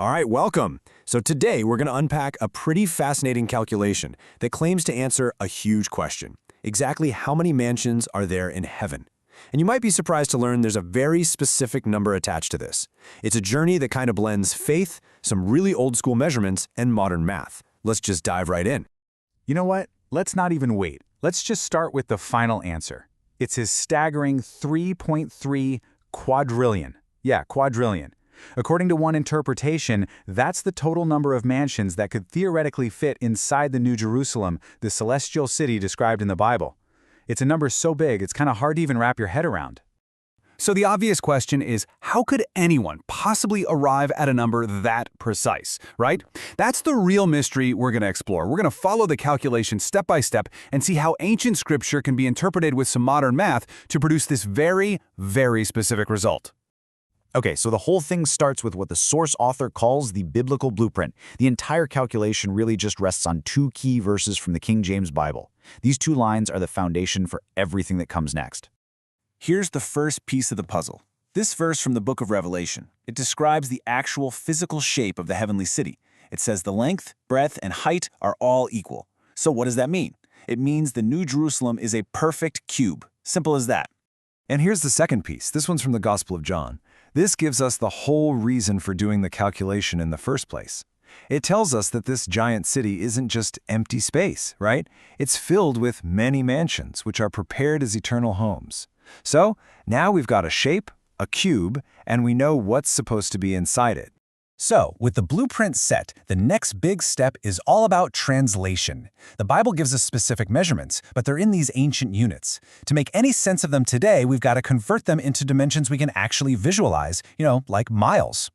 All right, welcome. So today we're going to unpack a pretty fascinating calculation that claims to answer a huge question. Exactly how many mansions are there in heaven? And you might be surprised to learn there's a very specific number attached to this. It's a journey that kind of blends faith, some really old school measurements, and modern math. Let's just dive right in. You know what? Let's not even wait. Let's just start with the final answer. It's his staggering 3.3 quadrillion. Yeah, quadrillion. According to one interpretation, that's the total number of mansions that could theoretically fit inside the New Jerusalem, the celestial city described in the Bible. It's a number so big, it's kind of hard to even wrap your head around. So the obvious question is, how could anyone possibly arrive at a number that precise, right? That's the real mystery we're going to explore. We're going to follow the calculation step by step and see how ancient scripture can be interpreted with some modern math to produce this very, very specific result. Okay, so the whole thing starts with what the source author calls the biblical blueprint. The entire calculation really just rests on two key verses from the King James Bible. These two lines are the foundation for everything that comes next. Here's the first piece of the puzzle. This verse from the book of Revelation. It describes the actual physical shape of the heavenly city. It says the length, breadth, and height are all equal. So what does that mean? It means the New Jerusalem is a perfect cube. Simple as that. And here's the second piece. This one's from the Gospel of John. This gives us the whole reason for doing the calculation in the first place. It tells us that this giant city isn't just empty space, right? It's filled with many mansions, which are prepared as eternal homes. So now we've got a shape, a cube, and we know what's supposed to be inside it. So, with the blueprint set, the next big step is all about translation. The Bible gives us specific measurements, but they're in these ancient units. To make any sense of them today, we've got to convert them into dimensions we can actually visualize, like miles.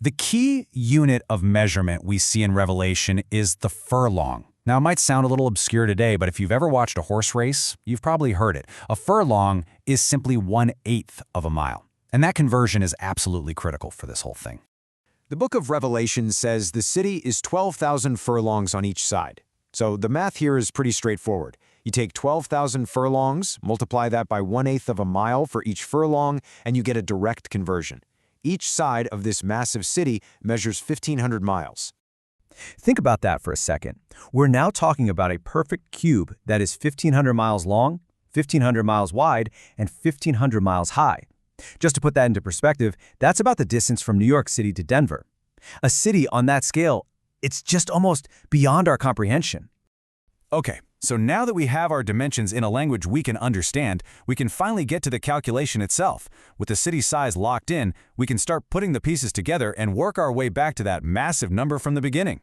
The key unit of measurement we see in Revelation is the furlong. Now, it might sound a little obscure today, but if you've ever watched a horse race, you've probably heard it. A furlong is simply 1/8 of a mile. And that conversion is absolutely critical for this whole thing. The book of Revelation says the city is 12,000 furlongs on each side. So the math here is pretty straightforward. You take 12,000 furlongs, multiply that by 1/8 of a mile for each furlong, and you get a direct conversion. Each side of this massive city measures 1,500 miles. Think about that for a second. We're now talking about a perfect cube that is 1,500 miles long, 1,500 miles wide, and 1,500 miles high. Just to put that into perspective, that's about the distance from New York City to Denver. A city on that scale, it's just almost beyond our comprehension. Okay, so now that we have our dimensions in a language we can understand, we can finally get to the calculation itself. With the city size locked in, we can start putting the pieces together and work our way back to that massive number from the beginning.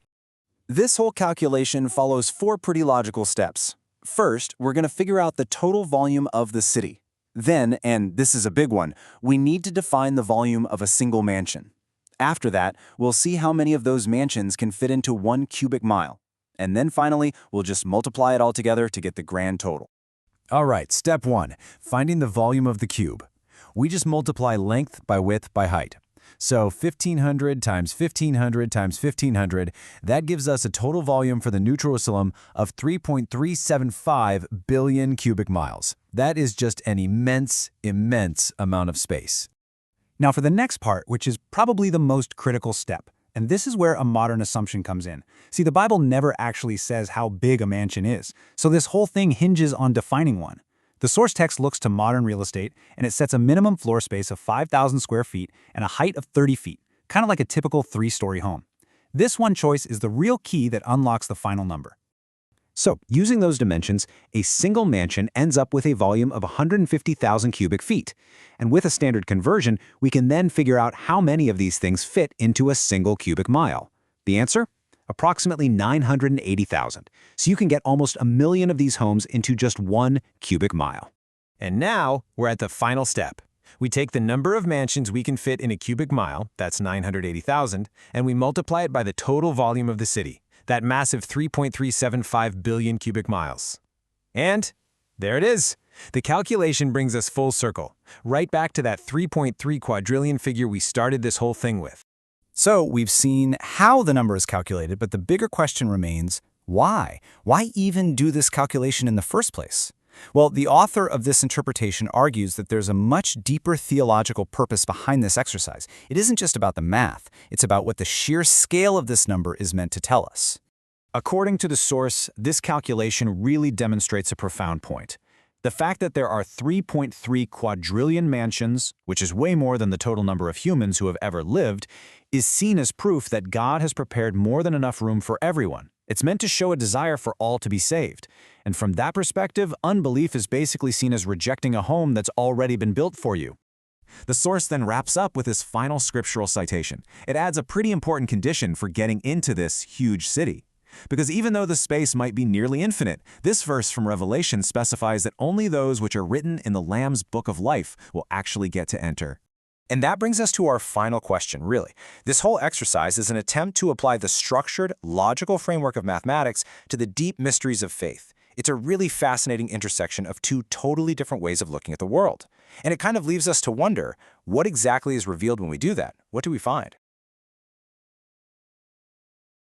This whole calculation follows four pretty logical steps. First, we're going to figure out the total volume of the city. Then, and this is a big one, we need to define the volume of a single mansion. After that, we'll see how many of those mansions can fit into 1 cubic mile. And then finally, we'll just multiply it all together to get the grand total. All right, step 1, finding the volume of the cube. We just multiply length by width by height. So 1,500 times 1,500 times 1,500, that gives us a total volume for the New Jerusalem of 3.375 billion cubic miles. That is just an immense, immense amount of space. Now for the next part, which is probably the most critical step, and this is where a modern assumption comes in. See, the Bible never actually says how big a mansion is, so this whole thing hinges on defining one. The source text looks to modern real estate, and it sets a minimum floor space of 5,000 square feet and a height of 30 feet, kind of like a typical 3-story home. This one choice is the real key that unlocks the final number. So, using those dimensions, a single mansion ends up with a volume of 150,000 cubic feet. And with a standard conversion, we can then figure out how many of these things fit into a single cubic mile. The answer? Approximately 980,000. So you can get almost 1 million of these homes into just 1 cubic mile. And now we're at the final step. We take the number of mansions we can fit in a cubic mile, that's 980,000, and we multiply it by the total volume of the city, that massive 3.375 billion cubic miles. And there it is. The calculation brings us full circle, right back to that 3.3 quadrillion figure we started this whole thing with. So we've seen how the number is calculated, but the bigger question remains, why? Why even do this calculation in the first place? Well, the author of this interpretation argues that there's a much deeper theological purpose behind this exercise. It isn't just about the math, it's about what the sheer scale of this number is meant to tell us. According to the source, this calculation really demonstrates a profound point. The fact that there are 3.3 quadrillion mansions, which is way more than the total number of humans who have ever lived, is seen as proof that God has prepared more than enough room for everyone. It's meant to show a desire for all to be saved. And from that perspective, unbelief is basically seen as rejecting a home that's already been built for you. The source then wraps up with this final scriptural citation. It adds a pretty important condition for getting into this huge city. Because even though the space might be nearly infinite, this verse from Revelation specifies that only those which are written in the Lamb's Book of Life will actually get to enter. And that brings us to our final question, really. This whole exercise is an attempt to apply the structured, logical framework of mathematics to the deep mysteries of faith. It's a really fascinating intersection of two totally different ways of looking at the world. And it kind of leaves us to wonder, what exactly is revealed when we do that? What do we find?